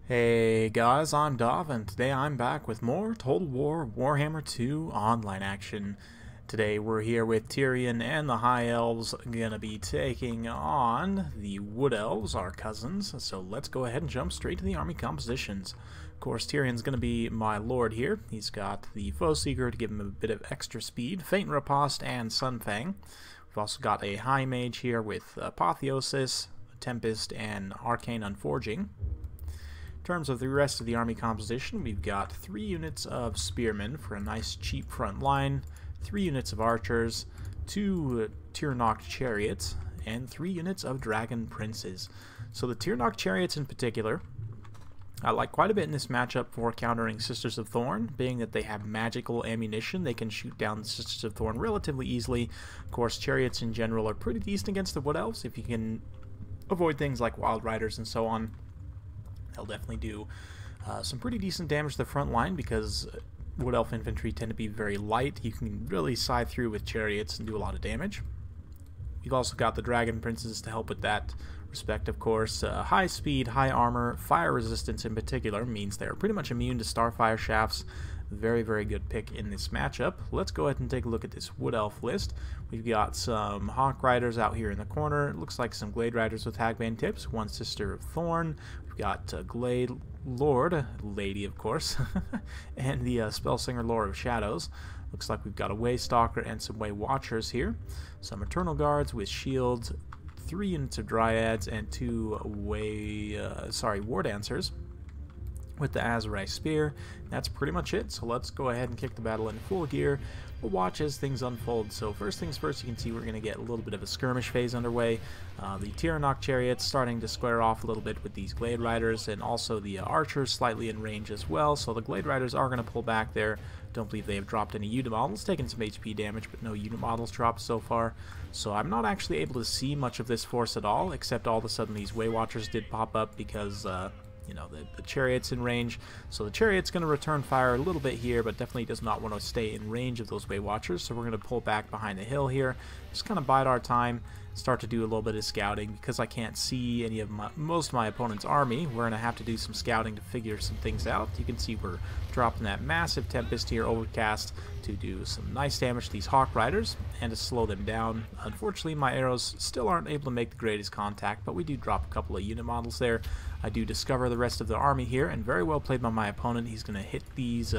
Hey guys, I'm Dov, and today I'm back with more Total War Warhammer 2 online action. Today we're here with Tyrion and the High Elves, gonna be taking on the Wood Elves, our cousins, so let's go ahead and jump straight to the army compositions. Of course, Tyrion's gonna be my lord here. He's got the Foe Seeker to give him a bit of extra speed, Faint Riposte, and Sunfang. We've also got a High Mage here with Apotheosis, Tempest, and Arcane Unforging. In terms of the rest of the army composition, we've got 3 units of spearmen for a nice cheap front line, 3 units of archers, 2 Tyrnok chariots, and 3 units of dragon princes. So the Tyrnok chariots in particular, I like quite a bit in this matchup for countering Sisters of Thorn, being that they have magical ammunition. They can shoot down the Sisters of Thorn relatively easily. Of course, chariots in general are pretty decent against the Wood Elves if you can avoid things like Wild Riders and so on. They'll definitely do some pretty decent damage to the front line because Wood Elf infantry tend to be very light. You can really scythe through with chariots and do a lot of damage. You've also got the Dragon Princes to help with that respect, of course. High speed, high armor, fire resistance in particular means they're pretty much immune to Starfire shafts. Very, very good pick in this matchup. Let's go ahead and take a look at this Wood Elf list. We've got some Hawk Riders out here in the corner. It looks like some Glade Riders with Hagbane tips. 1 Sister of Thorn. We've got Glade Lord, Lady of course, and the Spellsinger Lord of Shadows. Looks like we've got a Way Stalker and some Way Watchers here. Some Eternal Guards with shields, 3 units of Dryads, and 2 War Dancers with the Azrai Spear. That's pretty much it, so let's go ahead and kick the battle in full gear. We'll watch as things unfold. So first things first, you can see we're going to get a little bit of a skirmish phase underway. The Tyrnok chariots starting to square off a little bit with these Glade Riders, and also the archers slightly in range as well, so the Glade Riders are going to pull back there. Don't believe they have dropped any unit models, taken some HP damage, but no unit models dropped so far. So I'm not actually able to see much of this force at all, except all of a sudden these Way Watchers did pop up because you know, the chariot's in range. So the chariot's going to return fire a little bit here, but definitely does not want to stay in range of those Way Watchers. So we're going to pull back behind the hill here, just kind of bide our time, start to do a little bit of scouting. Because I can't see any of most of my opponent's army, we're going to have to do some scouting to figure some things out. You can see we're dropping that massive Tempest here, Overcast, to do some nice damage to these Hawk Riders and to slow them down. Unfortunately, my arrows still aren't able to make the greatest contact, but we do drop a couple of unit models there. I do discover the rest of the army here, and very well played by my opponent. He's going to hit these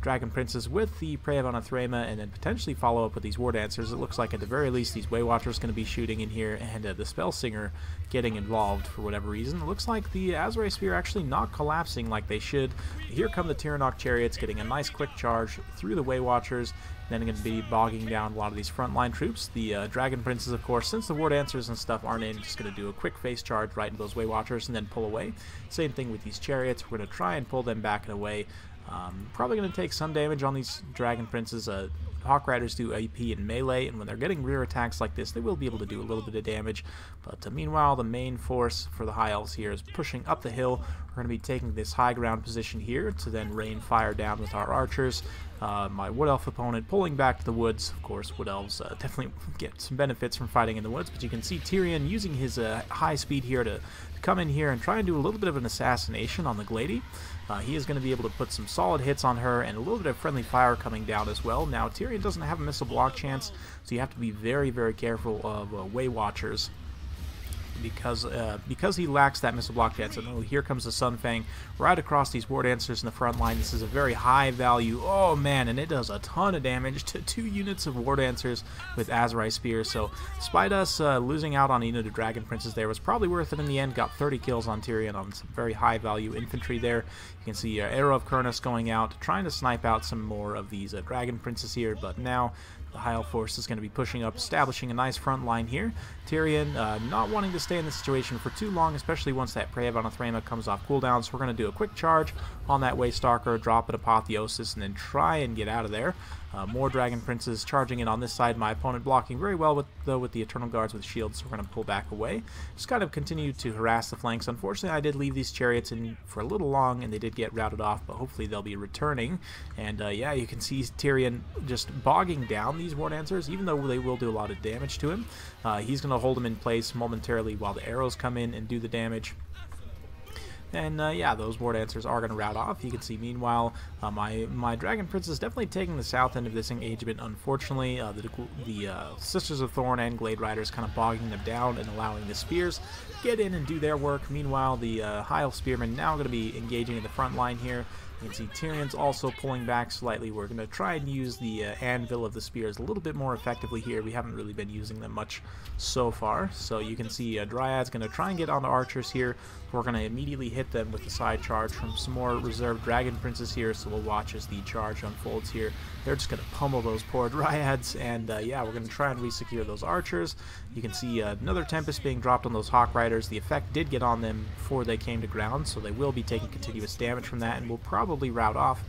Dragon Princes with the Prey of Anathrema and then potentially follow up with these War Dancers. It looks like at the very least these Way Watchers going to be shooting in here, and the Spellsinger getting involved for whatever reason. It looks like the Azrai Spear actually not collapsing like they should. Here come the Tyrnok chariots getting a nice quick charge through the Way Watchers, then going to be bogging down a lot of these frontline troops. The Dragon Princes, of course, since the War Dancers and stuff aren't in, just going to do a quick face charge right into those Way Watchers and then pull away. Same thing with these chariots. We're going to try and pull them back and away. Probably going to take some damage on these Dragon Princes. Hawk Riders do AP and melee, and when they're getting rear attacks like this, they will be able to do a little bit of damage. But meanwhile, the main force for the High Elves here is pushing up the hill. We're going to be taking this high ground position here to then rain fire down with our archers. My Wood Elf opponent pulling back to the woods. Of course, Wood Elves definitely get some benefits from fighting in the woods, but you can see Tyrion using his high speed here to come in here and try and do a little bit of an assassination on the Glady. He is going to be able to put some solid hits on her and a little bit of friendly fire coming down as well. Now, Tyrion doesn't have a missile block chance, so you have to be very, very careful of Way Watchers. Because he lacks that missile block chance. And here comes the Sunfang right across these War Dancers in the front line. This is a very high value. Oh man, and it does a ton of damage to 2 units of War Dancers with Azrai Spear. So despite us losing out on a unit of Dragon Princes there, was probably worth it in the end. Got 30 kills on Tyrion on some very high value infantry there. You can see Arrow of Kurnus going out, trying to snipe out some more of these Dragon Princes here, but now the High Elf force is going to be pushing up, establishing a nice front line here. Tyrion not wanting to stay in this situation for too long, especially once that Prey of Anathrema comes off cooldown, so we're going to do a quick charge on that Way Stalker, drop an Apotheosis, and then try and get out of there. More Dragon Princes charging in on this side. My opponent blocking very well with the Eternal Guards with shields, so we're going to pull back away. Just kind of continue to harass the flanks. Unfortunately, I did leave these chariots in for a little long, and they did get routed off, but hopefully they'll be returning. And yeah, you can see Tyrion just bogging down these War Dancers, even though they will do a lot of damage to him. He's going to hold them in place momentarily while the arrows come in and do the damage. And yeah, those War Dancers are going to rout off. You can see, meanwhile, my Dragon Prince is definitely taking the south end of this engagement. Unfortunately, the Sisters of Thorn and Glade Riders kind of bogging them down and allowing the Spears get in and do their work. Meanwhile, the High Elf Spearmen now going to be engaging in the front line here. You can see Tyrion's also pulling back slightly. We're going to try and use the Anvil of the Spears a little bit more effectively here. We haven't really been using them much so far. So you can see Dryad's going to try and get onto archers here. We're going to immediately hit them with the side charge from some more reserved Dragon Princes here. So we'll watch as the charge unfolds here. They're just going to pummel those poor Dryads. And yeah, we're going to try and re-secure those archers. You can see another Tempest being dropped on those Hawk Riders. The effect did get on them before they came to ground, so they will be taking continuous damage from that and will probably rout off.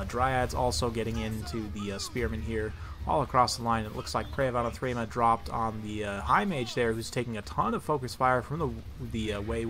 Dryads also getting into the Spearmen here all across the line. It looks like Praevanna Threma dropped on the High Mage there, who's taking a ton of focus fire from the Way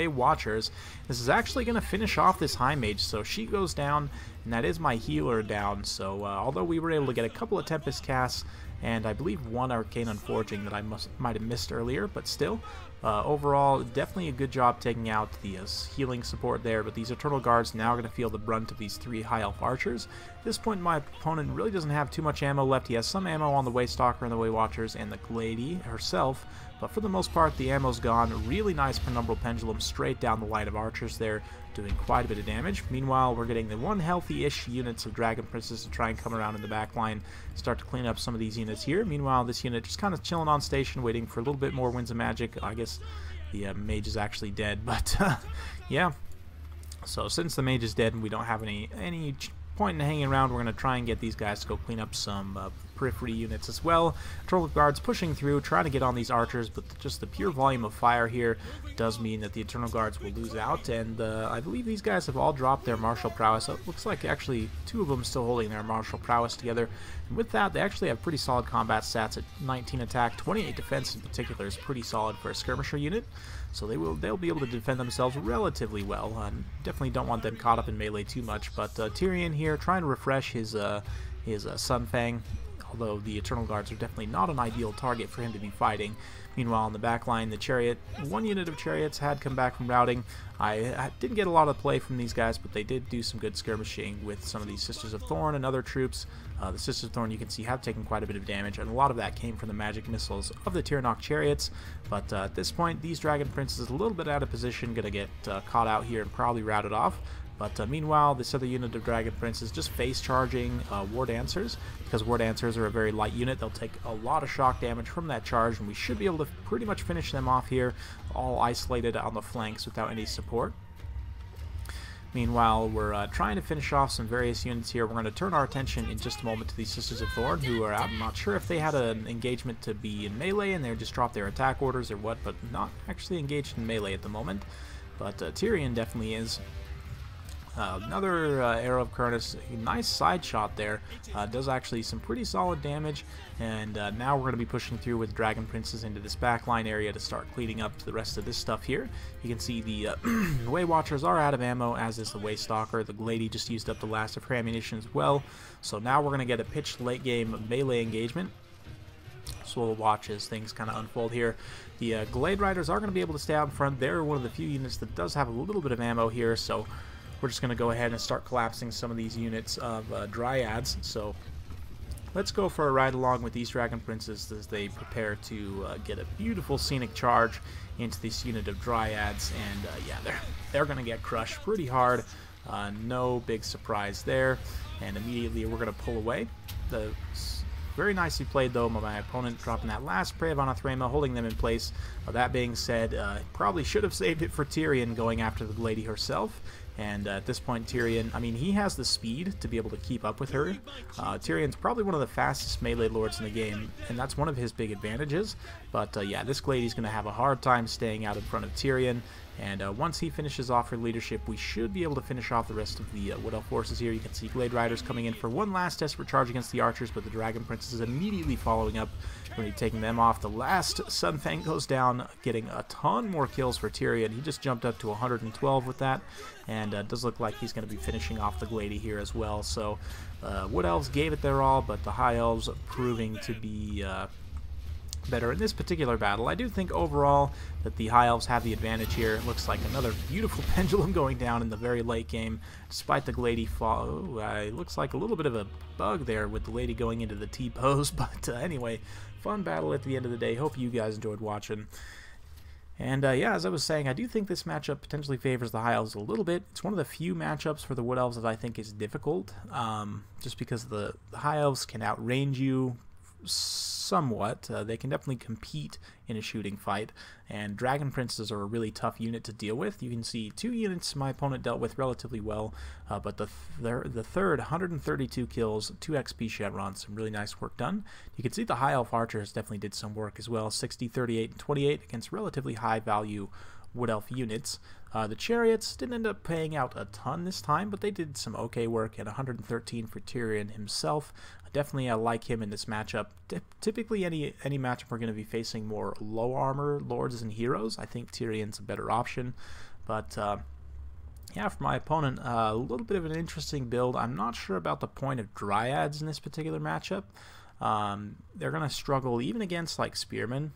Watchers. This is actually going to finish off this High Mage, so she goes down, and that is my healer down. So although we were able to get a couple of Tempest casts, and I believe one Arcane Unforging that I might have missed earlier, but still, overall, definitely a good job taking out the healing support there, but these Eternal Guards now are going to feel the brunt of these 3 High Elf Archers. At this point, my opponent really doesn't have too much ammo left. He has some ammo on the Way Stalker and the Way Watchers and the Glady herself, but for the most part, the ammo's gone. Really nice Penumbral Pendulum straight down the line of Archers there, doing quite a bit of damage. Meanwhile, we're getting the one healthy-ish units of Dragon Princes to try and come around in the back line, start to clean up some of these units here. Meanwhile, this unit just kind of chilling on station, waiting for a little bit more Winds of Magic. I guess the mage is actually dead, but yeah. So since the mage is dead and we don't have any point in hanging around, we're going to try and get these guys to go clean up some periphery units as well. Eternal Guards pushing through, trying to get on these archers, but just the pure volume of fire here does mean that the Eternal Guards will lose out, and I believe these guys have all dropped their martial prowess. It looks like actually 2 of them still holding their martial prowess together, and with that they actually have pretty solid combat stats at 19 attack, 28 defense in particular is pretty solid for a skirmisher unit, so they'll be able to defend themselves relatively well. Definitely don't want them caught up in melee too much, but Tyrion here trying to refresh his Sunfang, although the Eternal Guards are definitely not an ideal target for him to be fighting. Meanwhile, on the back line, the Chariot, 1 unit of Chariots had come back from routing. I didn't get a lot of play from these guys, but they did do some good skirmishing with some of these Sisters of Thorn and other troops. The Sisters of Thorn, you can see, have taken quite a bit of damage, and a lot of that came from the magic missiles of the Tyrannok Chariots. But at this point, these Dragon Princes a little bit out of position, going to get caught out here and probably routed off. But meanwhile, this other unit of Dragon Princes just face charging War Dancers, because War Dancers are a very light unit. They'll take a lot of shock damage from that charge, and we should be able to pretty much finish them off here, all isolated on the flanks without any support. Meanwhile, we're trying to finish off some various units here. We're going to turn our attention in just a moment to these Sisters of Thorn, who are, I'm not sure if they had an engagement to be in melee and they just dropped their attack orders or what, but not actually engaged in melee at the moment. But Tyrion definitely is. Another Arrow of Kurnus, a nice side shot there, does actually some pretty solid damage, and now we're going to be pushing through with Dragon Princes into this backline area to start cleaning up the rest of this stuff here. You can see the Way Watchers are out of ammo, as is the Way Stalker. The Glady just used up the last of her ammunition as well, so now we're going to get a pitched late game melee engagement. So we'll watch as things kind of unfold here. The Glade Riders are going to be able to stay out in front. They're one of the few units that does have a little bit of ammo here, so we're just going to go ahead and start collapsing some of these units of Dryads. So let's go for a ride along with these Dragon Princes as they prepare to get a beautiful scenic charge into this unit of Dryads. And yeah, they're going to get crushed pretty hard. No big surprise there. And immediately we're going to pull away. Very nicely played, though, by my opponent, dropping that last Praevanna Threma, holding them in place. That being said, probably should have saved it for Tyrion going after the Glady herself. And at this point, Tyrion, I mean, he has the speed to be able to keep up with her. Tyrion's probably one of the fastest melee lords in the game, and that's one of his big advantages. But yeah, this Glady's going to have a hard time staying out in front of Tyrion. And once he finishes off her leadership, we should be able to finish off the rest of the Wood Elf forces here. You can see Glade Riders coming in for one last desperate charge against the Archers, but the Dragon Prince is immediately following up, really taking them off. The last Sunfang goes down, getting a ton more kills for Tyrion. He just jumped up to 112 with that, and it does look like he's going to be finishing off the Glady here as well. So Wood Elves gave it their all, but the High Elves proving to be better in this particular battle. I do think overall that the High Elves have the advantage here. It looks like another beautiful pendulum going down in the very late game, despite the Glady fall. It looks like a little bit of a bug there with the Lady going into the T-pose, but anyway, fun battle at the end of the day. Hope you guys enjoyed watching. And yeah, as I was saying, I do think this matchup potentially favors the High Elves a little bit. It's one of the few matchups for the Wood Elves that I think is difficult, just because the High Elves can outrange you somewhat. They can definitely compete in a shooting fight, and Dragon Princes are a really tough unit to deal with. You can see 2 units my opponent dealt with relatively well, but the third 132 kills, 2 XP chevrons, some really nice work done. You can see the High Elf Archers definitely did some work as well, 60, 38, and 28 against relatively high value Wood Elf units. The Chariots didn't end up paying out a ton this time, but they did some okay work at 113 for Tyrion himself. Definitely I like him in this matchup. Typically any matchup we're going to be facing more low armor lords and heroes. I think Tyrion's a better option, but yeah, for my opponent, a little bit of an interesting build. I'm not sure about the point of Dryads in this particular matchup. They're going to struggle even against like spearmen.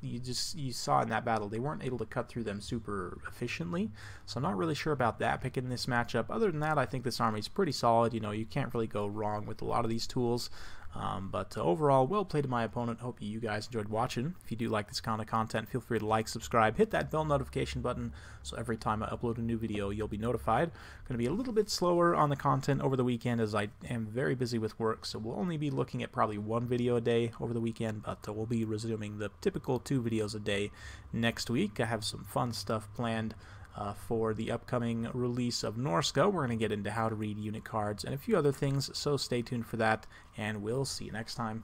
You saw in that battle they weren't able to cut through them super efficiently, so I'm not really sure about that pick in this matchup. Other than that, I think this army is pretty solid. You know, you can't really go wrong with a lot of these tools. But overall, well played to my opponent. Hope you guys enjoyed watching. If you do like this kind of content, feel free to like, subscribe, hit that bell notification button so every time I upload a new video, you'll be notified. Going to be a little bit slower on the content over the weekend as I am very busy with work, so we'll only be looking at probably 1 video a day over the weekend, but we'll be resuming the typical 2 videos a day next week. I have some fun stuff planned for the upcoming release of Norska. We're going to get into how to read unit cards and a few other things, so stay tuned for that, and we'll see you next time.